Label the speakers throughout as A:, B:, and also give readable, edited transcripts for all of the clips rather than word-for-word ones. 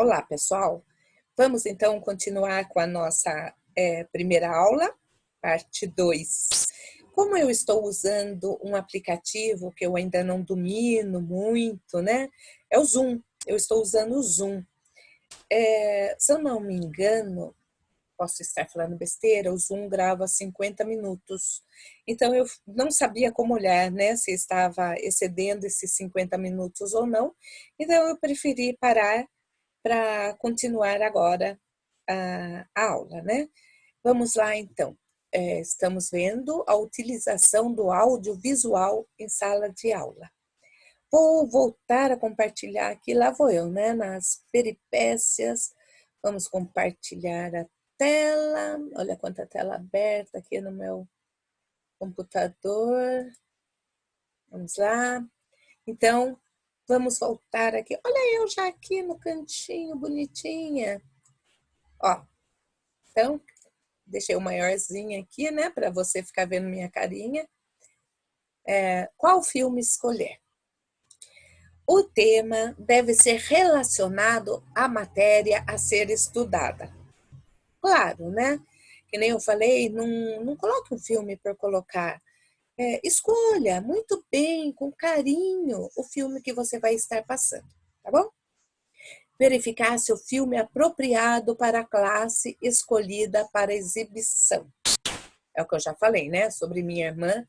A: Olá, pessoal. Vamos então continuar com a nossa primeira aula, parte 2. Como eu estou usando um aplicativo que eu ainda não domino muito, né? É o Zoom. Eu estou usando o Zoom. Se eu não me engano, posso estar falando besteira, o Zoom grava 50 minutos. Então, eu não sabia como olhar, né? Se estava excedendo esses 50 minutos ou não. Então, eu preferi parar para continuar agora a aula, né? Vamos lá, então. Estamos vendo a utilização do audiovisual em sala de aula. Vou voltar a compartilhar aqui, lá vou eu, né? Nas peripécias. Vamos compartilhar a tela. Olha quanta tela aberta aqui no meu computador. Vamos lá. Então, vamos voltar aqui. Olha eu já aqui no cantinho, bonitinha. Ó, então, deixei o maiorzinho aqui, né, para você ficar vendo minha carinha. Qual filme escolher? O tema deve ser relacionado à matéria a ser estudada. Claro, né? Que nem eu falei, não coloque um filme por colocar. Escolha muito bem, com carinho, o filme que você vai estar passando, tá bom? Verificar se o filme é apropriado para a classe escolhida para exibição. É o que eu já falei, né? Sobre minha irmã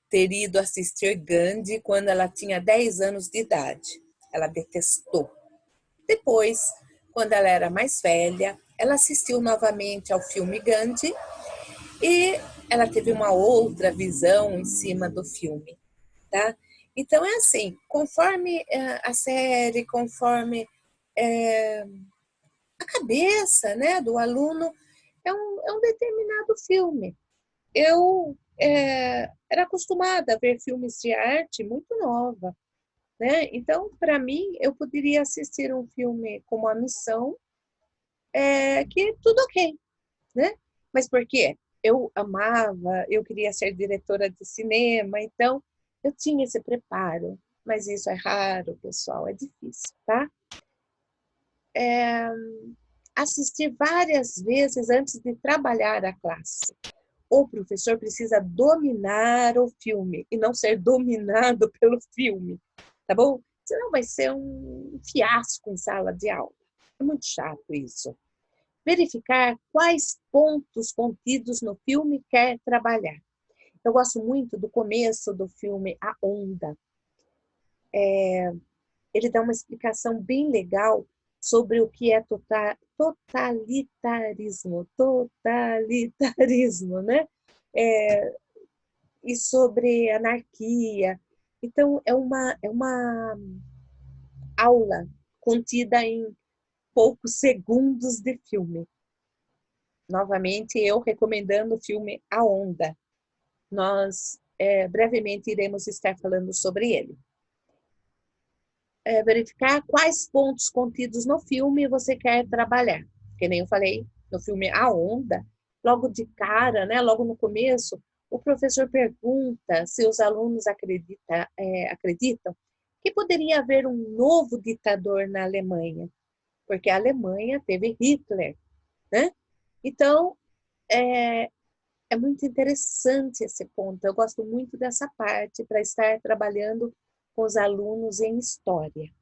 A: ter ido assistir Gandhi quando ela tinha 10 anos de idade. Ela detestou. Depois, quando ela era mais velha, ela assistiu novamente ao filme Gandhi e ela teve uma outra visão em cima do filme, tá? Então é assim, conforme a série, conforme a cabeça, né, do aluno, é um determinado filme. Eu era acostumada a ver filmes de arte muito nova, né? Então, para mim, eu poderia assistir um filme como A Missão, que tudo ok, né? Mas por quê? Eu amava, eu queria ser diretora de cinema, então eu tinha esse preparo. Mas isso é raro, pessoal, é difícil, tá? Assistir várias vezes antes de trabalhar a classe. O professor precisa dominar o filme e não ser dominado pelo filme, tá bom? Senão vai ser um fiasco em sala de aula. É muito chato isso. Verificar quais pontos contidos no filme quer trabalhar. Eu gosto muito do começo do filme A Onda. Ele dá uma explicação bem legal sobre o que é totalitarismo, né? E sobre anarquia. Então, é uma aula contida em poucos segundos de filme. Novamente, eu recomendando o filme A Onda. Nós brevemente iremos estar falando sobre ele. Verificar quais pontos contidos no filme você quer trabalhar. Que nem eu falei, no filme A Onda, logo de cara, né, logo no começo, o professor pergunta se os alunos acreditam que poderia haver um novo ditador na Alemanha, porque a Alemanha teve Hitler, né? Então, é muito interessante esse ponto. Eu gosto muito dessa parte para estar trabalhando com os alunos em história.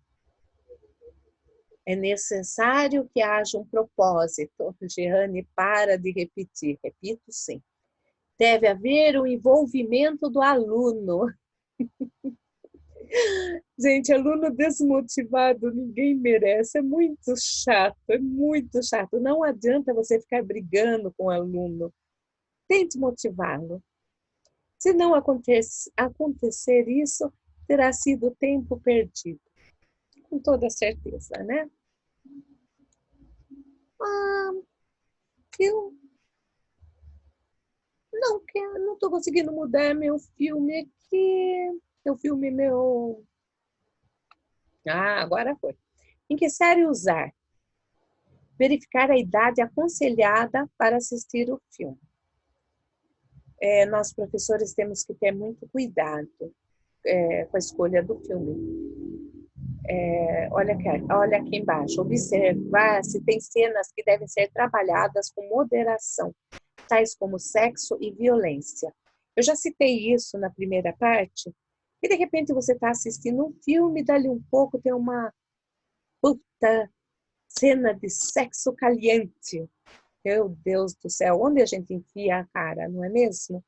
A: É necessário que haja um propósito. Jeane, para de repetir. Repito, sim. Deve haver o envolvimento do aluno. Gente, aluno desmotivado ninguém merece. É muito chato, é muito chato. Não adianta você ficar brigando com o aluno. Tente motivá-lo. Se não acontecer isso, terá sido tempo perdido. Com toda certeza, né? Eu não estou conseguindo mudar meu filme aqui. Meu filme, meu... agora foi. Em que série usar? Verificar a idade aconselhada para assistir o filme. Nós, professores, temos que ter muito cuidado com a escolha do filme. Olha aqui embaixo. Observar se tem cenas que devem ser trabalhadas com moderação, tais como sexo e violência. Eu já citei isso na primeira parte, e de repente você está assistindo um filme, dali um pouco tem uma puta cena de sexo caliente. Meu Deus do céu, onde a gente enfia a cara, não é mesmo?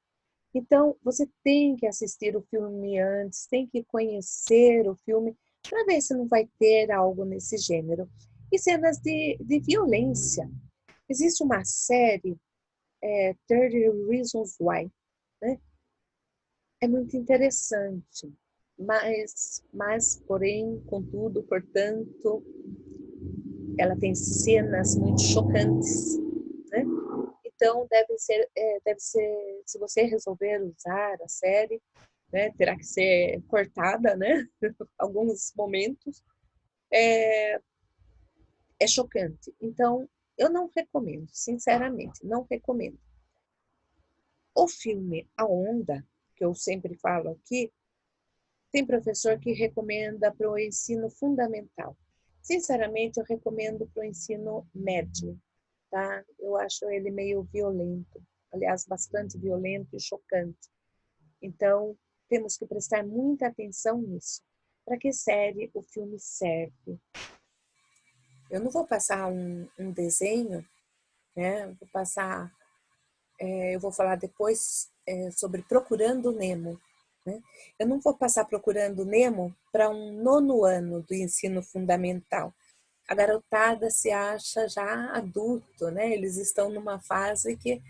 A: Então, você tem que assistir o filme antes, tem que conhecer o filme, para ver se não vai ter algo nesse gênero. E cenas de violência. Existe uma série, 30 Reasons Why, né? É muito interessante, porém, contudo, portanto, ela tem cenas muito chocantes, né? Então, se você resolver usar a série, né, terá que ser cortada, né? Alguns momentos, é chocante. Então, eu não recomendo, sinceramente, não recomendo. O filme A Onda, que eu sempre falo aqui, tem professor que recomenda para o ensino fundamental. Sinceramente, eu recomendo para o ensino médio, tá? Eu acho ele meio violento, aliás, bastante violento e chocante. Então, temos que prestar muita atenção nisso. Para que série o filme serve? Eu não vou passar um desenho, né? Eu vou falar depois sobre Procurando Nemo, né? Eu não vou passar Procurando Nemo para um nono ano do ensino fundamental. A garotada se acha já adulto, né? Eles estão numa fase que,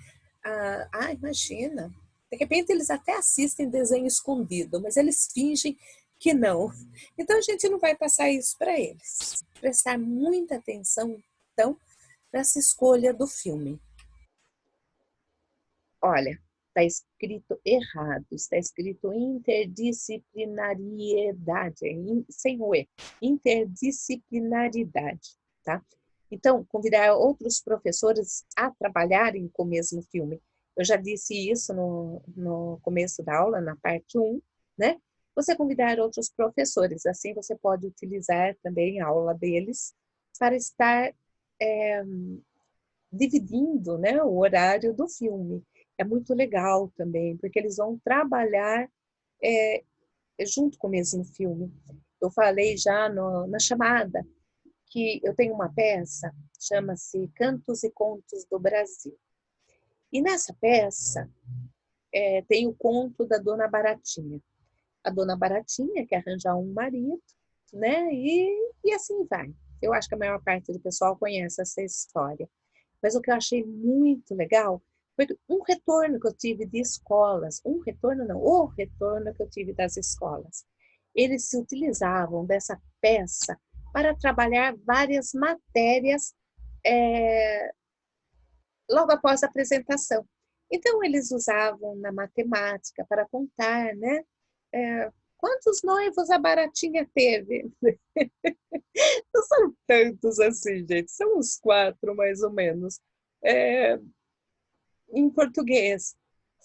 A: imagina, de repente eles até assistem desenho escondido, mas eles fingem que não. Então a gente não vai passar isso para eles. Prestar muita atenção, então, nessa escolha do filme. Olha, está escrito errado, está escrito interdisciplinariedade, sem o E, interdisciplinaridade, tá? Então, convidar outros professores a trabalharem com o mesmo filme. Eu já disse isso no começo da aula, na parte 1, né? Você convidar outros professores, assim você pode utilizar também a aula deles para estar dividindo, né, o horário do filme. É muito legal também, porque eles vão trabalhar é, junto com o mesmo filme. Eu falei já na chamada que eu tenho uma peça, chama-se Cantos e Contos do Brasil. E nessa peça tem o conto da Dona Baratinha. A Dona Baratinha quer arranjar um marido, né? E assim vai. Eu acho que a maior parte do pessoal conhece essa história. Mas o que eu achei muito legal foi um retorno que eu tive de escolas, um retorno não, o retorno que eu tive das escolas. Eles se utilizavam dessa peça para trabalhar várias matérias é, logo após a apresentação. Então, eles usavam na matemática para contar, né? Quantos noivos a Baratinha teve? Não são tantos assim, gente, são uns 4, mais ou menos. É, em português.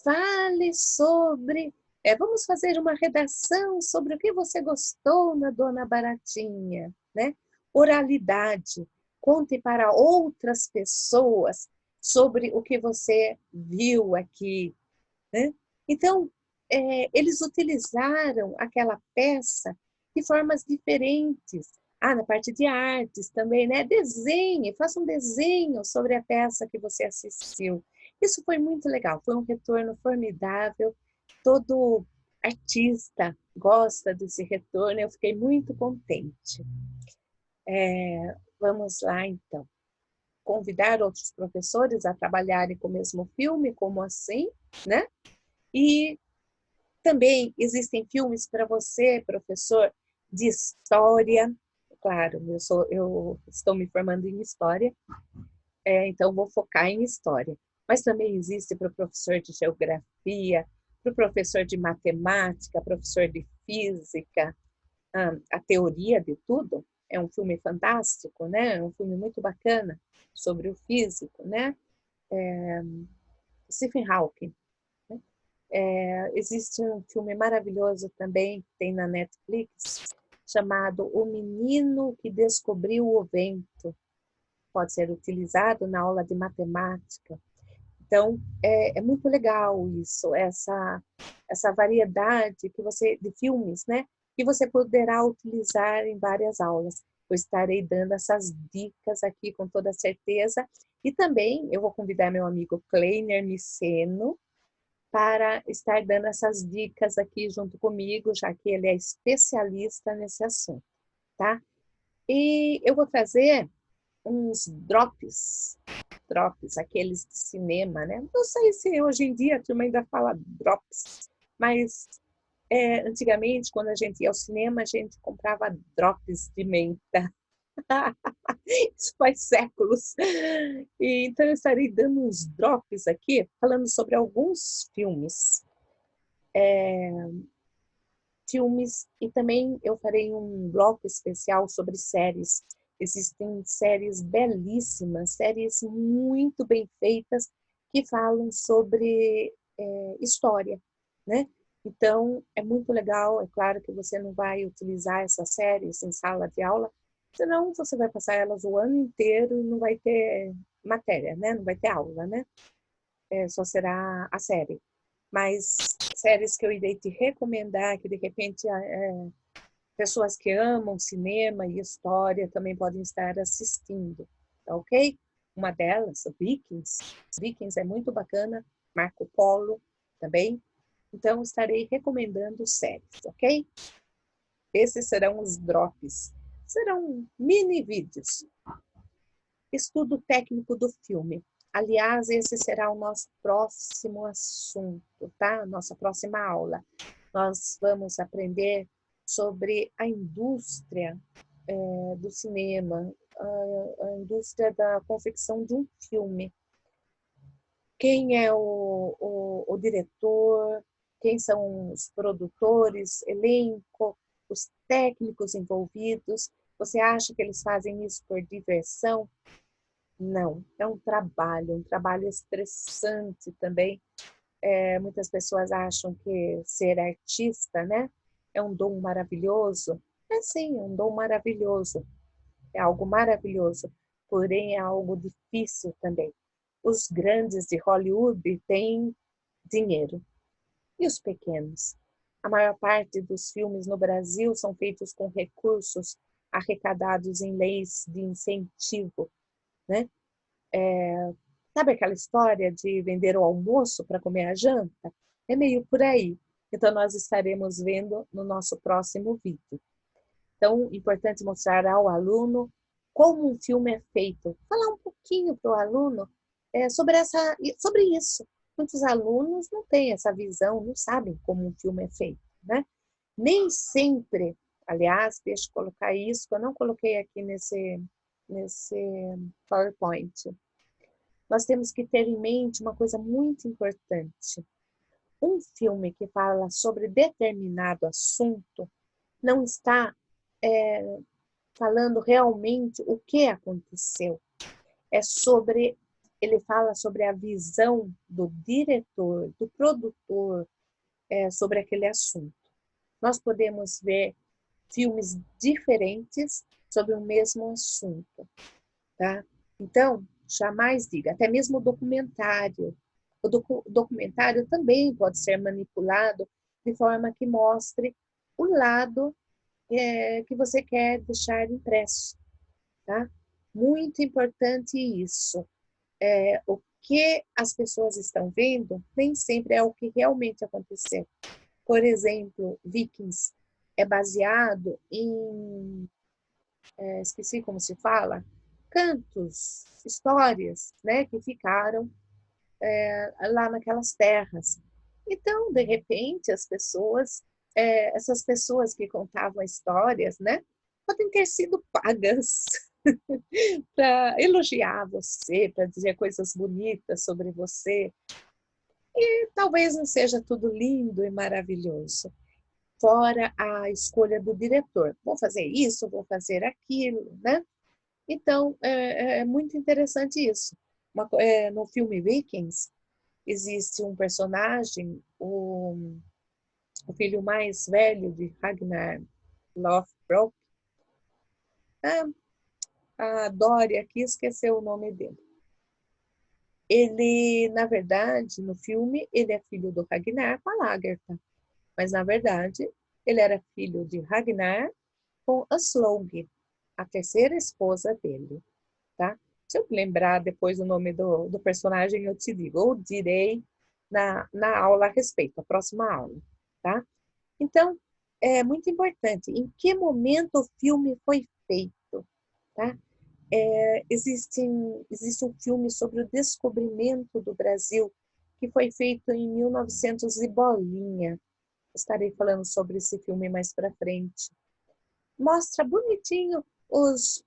A: Fale sobre. Vamos fazer uma redação sobre o que você gostou na Dona Baratinha, né? Oralidade. Conte para outras pessoas sobre o que você viu aqui, né? Então, eles utilizaram aquela peça de formas diferentes. Na parte de artes também, né? Desenhe, faça um desenho sobre a peça que você assistiu. Isso foi muito legal, foi um retorno formidável. Todo artista gosta desse retorno, eu fiquei muito contente. Vamos lá, então. Convidar outros professores a trabalharem com o mesmo filme, como assim, né? E também existem filmes para você, professor, de história. Claro, eu estou me formando em história, então vou focar em história. Mas também existe para o professor de geografia, para o professor de matemática, professor de física, a teoria de tudo. É um filme fantástico, né? É um filme muito bacana sobre o físico, né? Stephen Hawking. Existe um filme maravilhoso também que tem na Netflix, chamado O Menino que Descobriu o Vento. Pode ser utilizado na aula de matemática. Então, é muito legal isso, essa variedade de filmes, né? Que você poderá utilizar em várias aulas. Eu estarei dando essas dicas aqui com toda certeza. E também eu vou convidar meu amigo Kleiner Miceno para estar dando essas dicas aqui junto comigo, já que ele é especialista nesse assunto, tá? E eu vou trazer uns drops, aqueles de cinema, né? Não sei se hoje em dia a turma ainda fala drops, mas antigamente, quando a gente ia ao cinema, a gente comprava drops de menta. Isso faz séculos. E, então, eu estarei dando uns drops aqui, falando sobre alguns filmes, e também eu farei um bloco especial sobre séries. Existem séries belíssimas, séries muito bem feitas, que falam sobre história, né? Então, é muito legal. É claro que você não vai utilizar essas séries em sala de aula, senão você vai passar elas o ano inteiro e não vai ter matéria, né? Não vai ter aula, né? Só será a série. Mas séries que eu irei te recomendar, que de repente pessoas que amam cinema e história também podem estar assistindo, tá ok? Uma delas, Vikings. Vikings é muito bacana, Marco Polo também. Então, estarei recomendando séries, ok? Esses serão os drops. Serão mini vídeos. Estudo técnico do filme. Aliás, esse será o nosso próximo assunto, tá? Nossa próxima aula. Nós vamos aprender sobre a indústria do cinema, a indústria da confecção de um filme. Quem é o diretor, quem são os produtores, elenco, os técnicos envolvidos. Você acha que eles fazem isso por diversão? Não, é um trabalho estressante também. Muitas pessoas acham que ser artista, né, é um dom maravilhoso. É sim, é um dom maravilhoso, é algo maravilhoso, porém é algo difícil também. Os grandes de Hollywood têm dinheiro, e os pequenos? A maior parte dos filmes no Brasil são feitos com recursos arrecadados em leis de incentivo, né? Sabe aquela história de vender o almoço para comer a janta? É meio por aí. Então, nós estaremos vendo no nosso próximo vídeo. Então, importante mostrar ao aluno como um filme é feito. Falar um pouquinho para o aluno sobre isso. Muitos alunos não têm essa visão, não sabem como um filme é feito, né? Nem sempre, aliás, deixa eu colocar isso, que eu não coloquei aqui nesse PowerPoint. Nós temos que ter em mente uma coisa muito importante. Um filme que fala sobre determinado assunto não está falando realmente o que aconteceu. Ele fala sobre a visão do diretor, do produtor, sobre aquele assunto. Nós podemos ver filmes diferentes sobre o mesmo assunto, tá? Então, jamais diga, até mesmo o documentário. O documentário também pode ser manipulado de forma que mostre o lado que você quer deixar impresso, tá? Muito importante isso. O que as pessoas estão vendo nem sempre é o que realmente aconteceu. Por exemplo, Vikings é baseado em, esqueci como se fala, cantos, histórias, né, que ficaram lá naquelas terras. Então, de repente, essas pessoas que contavam histórias, né, podem ter sido pagas para elogiar você, para dizer coisas bonitas sobre você. E talvez não seja tudo lindo e maravilhoso. Fora a escolha do diretor. Vou fazer isso, vou fazer aquilo, né? Então, é muito interessante isso. No filme Vikings, existe um personagem, o filho mais velho de Ragnar Brock. A Dory aqui esqueceu o nome dele. Ele, na verdade, no filme, ele é filho do Ragnar com a Lagertha. Mas, na verdade, ele era filho de Ragnar com Aslaug, a terceira esposa dele, tá? Se eu lembrar depois o nome do personagem, eu te digo, ou direi na aula a respeito, a próxima aula, tá? Então, é muito importante, em que momento o filme foi feito, tá? Existe um filme sobre o descobrimento do Brasil, que foi feito em 1900 e bolinha. Estarei falando sobre esse filme mais para frente. Mostra bonitinho os...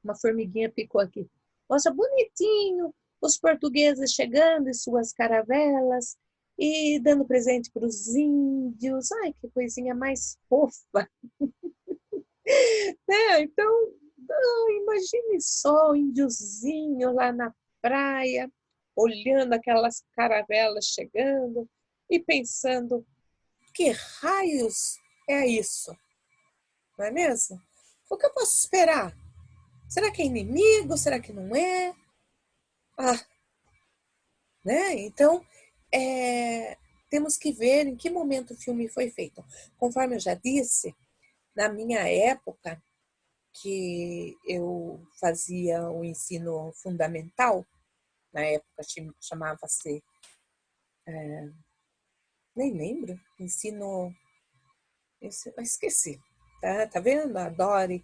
A: Uma formiguinha picou aqui. Mostra bonitinho os portugueses chegando em suas caravelas e dando presente para os índios. Ai, que coisinha mais fofa. Então, imagine só o índiozinho lá na praia, olhando aquelas caravelas chegando e pensando, que raios é isso? Não é mesmo? O que eu posso esperar? Será que é inimigo? Será que não é? Né? Então, temos que ver em que momento o filme foi feito. Conforme eu já disse, na minha época, que eu fazia o ensino fundamental, na época chamava-se, nem lembro, ensino, esqueci, tá vendo? A Dori,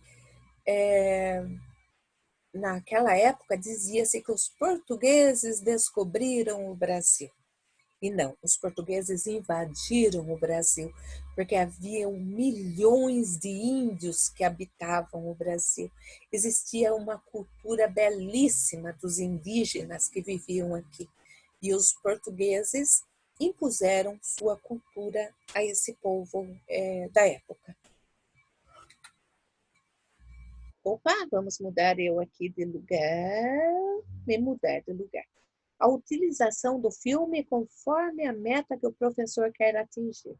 A: naquela época dizia-se que os portugueses descobriram o Brasil. E não, os portugueses invadiram o Brasil, porque haviam milhões de índios que habitavam o Brasil. Existia uma cultura belíssima dos indígenas que viviam aqui. E os portugueses impuseram sua cultura a esse povo da época. Opa, vamos mudar eu aqui de lugar, me mudar de lugar. A utilização do filme conforme a meta que o professor quer atingir.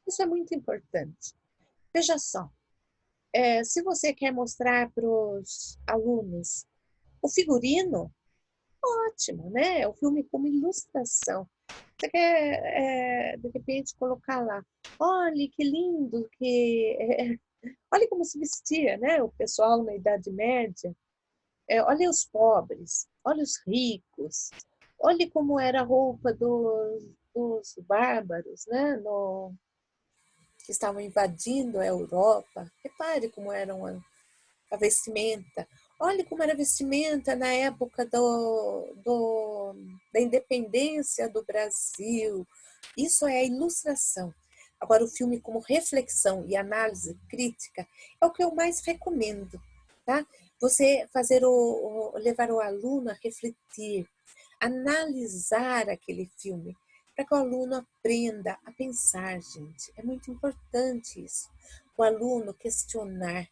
A: Isso é muito importante. Veja só, se você quer mostrar para os alunos o figurino, ótimo, né? O filme como ilustração. Você quer, de repente, colocar lá, olha que lindo, olha como se vestia, né? O pessoal na Idade Média. Olha os pobres, olha os ricos, olhe como era a roupa dos bárbaros, né? Que estavam invadindo a Europa. Repare como era a vestimenta. Olhe como era a vestimenta na época da independência do Brasil. Isso é a ilustração. Agora, o filme como reflexão e análise crítica é o que eu mais recomendo, tá? Você levar o aluno a refletir, analisar aquele filme, para que o aluno aprenda a pensar, gente. É muito importante isso. O aluno questionar,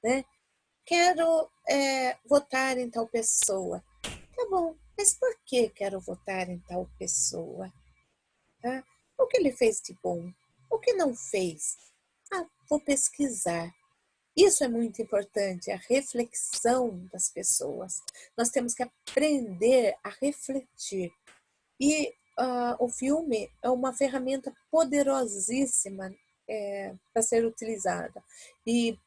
A: né? Quero votar em tal pessoa. Tá bom, mas por que quero votar em tal pessoa? Tá? O que ele fez de bom? O que não fez? Vou pesquisar. Isso é muito importante, a reflexão das pessoas. Nós temos que aprender a refletir. E o filme é uma ferramenta poderosíssima para ser utilizada. E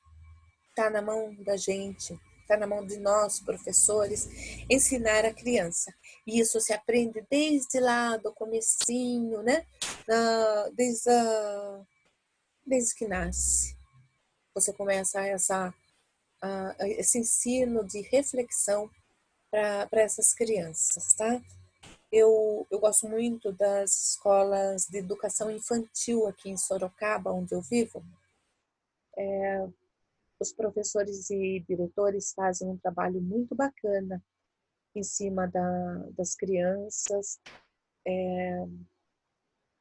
A: está na mão da gente, está na mão de nós, professores, ensinar a criança. E isso se aprende desde lá do comecinho, né? Desde que nasce. Você começa esse ensino de reflexão para essas crianças, tá? Eu gosto muito das escolas de educação infantil aqui em Sorocaba, onde eu vivo. Os professores e diretores fazem um trabalho muito bacana em cima das crianças,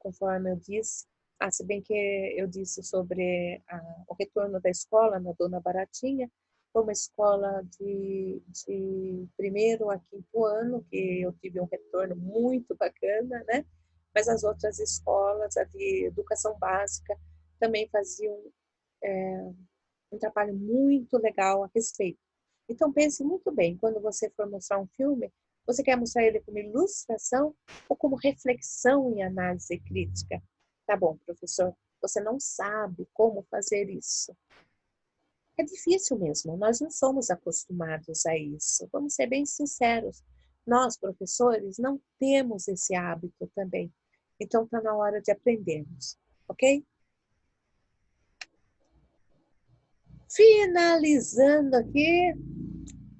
A: conforme eu disse. Se bem que eu disse sobre o retorno da escola na Dona Baratinha, foi uma escola de primeiro a quinto ano, que eu tive um retorno muito bacana, né? Mas as outras escolas, a de educação básica, também faziam um trabalho muito legal a respeito. Então pense muito bem, quando você for mostrar um filme, você quer mostrar ele como ilustração ou como reflexão e análise crítica? Tá bom, professor, você não sabe como fazer isso. É difícil mesmo, nós não somos acostumados a isso. Vamos ser bem sinceros. Nós, professores, não temos esse hábito também. Então, está na hora de aprendermos, ok? Finalizando aqui,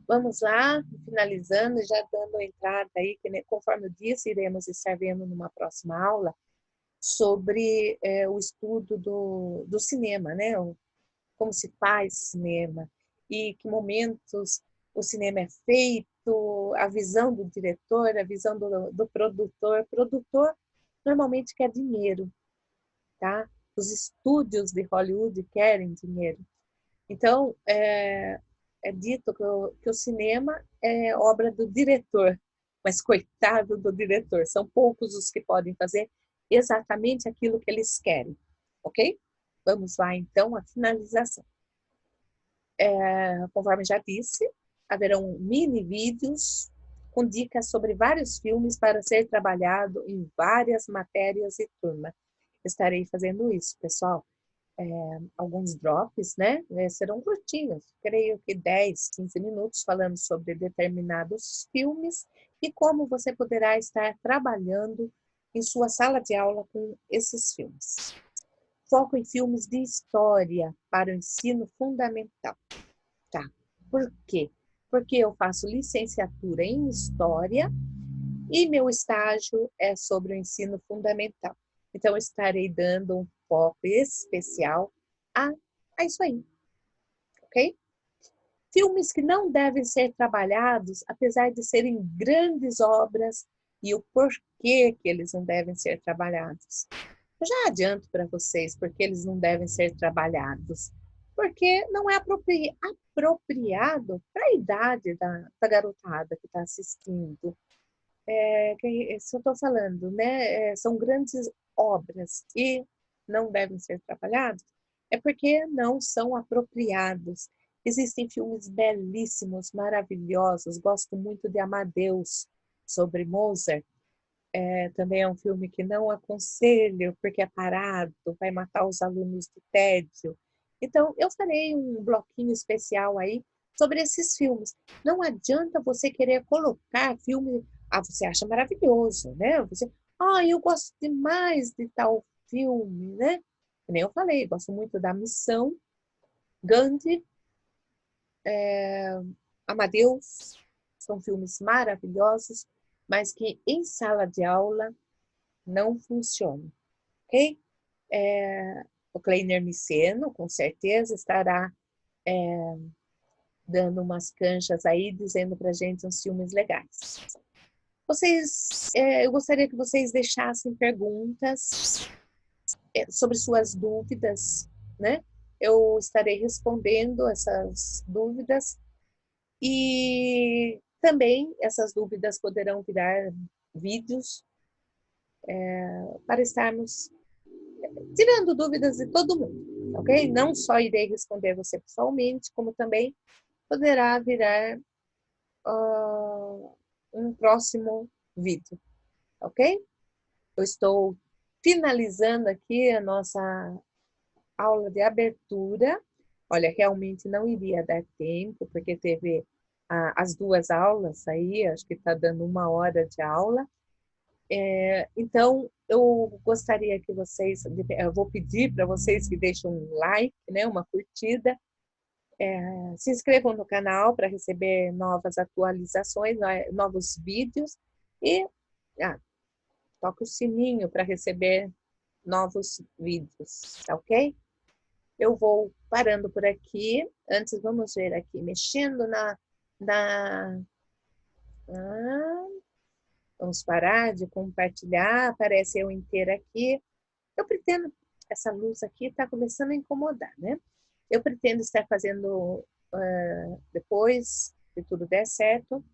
A: vamos lá, finalizando, já dando entrada aí, que conforme eu disse, iremos estar vendo numa próxima aula sobre o estudo do cinema, né? Como se faz cinema e que momentos o cinema é feito, a visão do diretor, a visão do produtor. Produtor normalmente quer dinheiro, tá? Os estúdios de Hollywood querem dinheiro. Então, é dito que o cinema é obra do diretor, mas coitado do diretor, são poucos os que podem fazer exatamente aquilo que eles querem, ok? Vamos lá, então, à finalização. Conforme já disse, haverão mini vídeos com dicas sobre vários filmes para ser trabalhado em várias matérias e turma. Estarei fazendo isso, pessoal. Alguns drops, né? Serão curtinhos, creio que 10, 15 minutos, falando sobre determinados filmes e como você poderá estar trabalhando em sua sala de aula com esses filmes. Foco em filmes de história para o ensino fundamental. Tá. Por quê? Porque eu faço licenciatura em História e meu estágio é sobre o ensino fundamental. Então, eu estarei dando um foco especial a isso aí, ok? Filmes que não devem ser trabalhados, apesar de serem grandes obras, e o porquê que eles não devem ser trabalhados. Eu já adianto para vocês porque eles não devem ser trabalhados. Porque não é apropriado para a idade da garotada que está assistindo. Isso eu estou falando, né? São grandes obras e não devem ser trabalhados. É porque não são apropriados. Existem filmes belíssimos, maravilhosos. Gosto muito de Amadeus, sobre Mozart. Também é um filme que não aconselho, porque é parado, vai matar os alunos do tédio. Então, eu farei um bloquinho especial aí sobre esses filmes. Não adianta você querer colocar filme, você acha maravilhoso, né? Eu gosto demais de tal filme, né? Que nem eu falei, gosto muito da Missão, Gandhi, Amadeus, são filmes maravilhosos, mas que em sala de aula não funcionam, ok? O Kleiner Miceno, com certeza, estará dando umas canchas aí, dizendo para a gente uns filmes legais. Eu gostaria que vocês deixassem perguntas sobre suas dúvidas, né? Eu estarei respondendo essas dúvidas e também essas dúvidas poderão virar vídeos para estarmos tirando dúvidas de todo mundo, ok? Não só irei responder você pessoalmente, como também poderá virar um próximo vídeo, ok? Eu estou finalizando aqui a nossa aula de abertura. Olha, realmente não iria dar tempo, porque teve as duas aulas aí, acho que está dando 1 hora de aula. Então, eu gostaria que vocês, eu vou pedir para vocês que deixem um like, né, uma curtida, se inscrevam no canal para receber novas atualizações, novos vídeos e toque o sininho para receber novos vídeos, tá ok? Eu vou parando por aqui. Antes, vamos ver aqui, mexendo na vamos parar de compartilhar, aparece eu inteira aqui. Eu pretendo, essa luz aqui está começando a incomodar, né? Eu pretendo estar fazendo, depois que tudo der certo,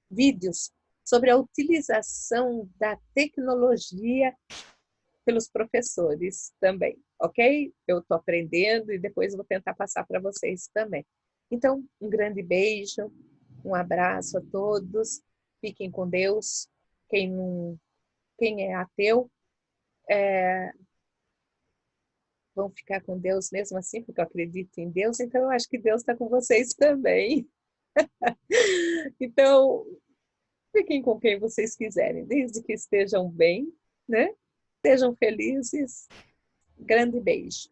A: vídeos sobre a utilização da tecnologia pelos professores também, ok? Eu estou aprendendo e depois vou tentar passar para vocês também. Então, um grande beijo, um abraço a todos, fiquem com Deus. Quem é ateu, vão ficar com Deus mesmo assim, porque eu acredito em Deus, então eu acho que Deus está com vocês também. Então, fiquem com quem vocês quiserem, desde que estejam bem, né? Sejam felizes. Grande beijo.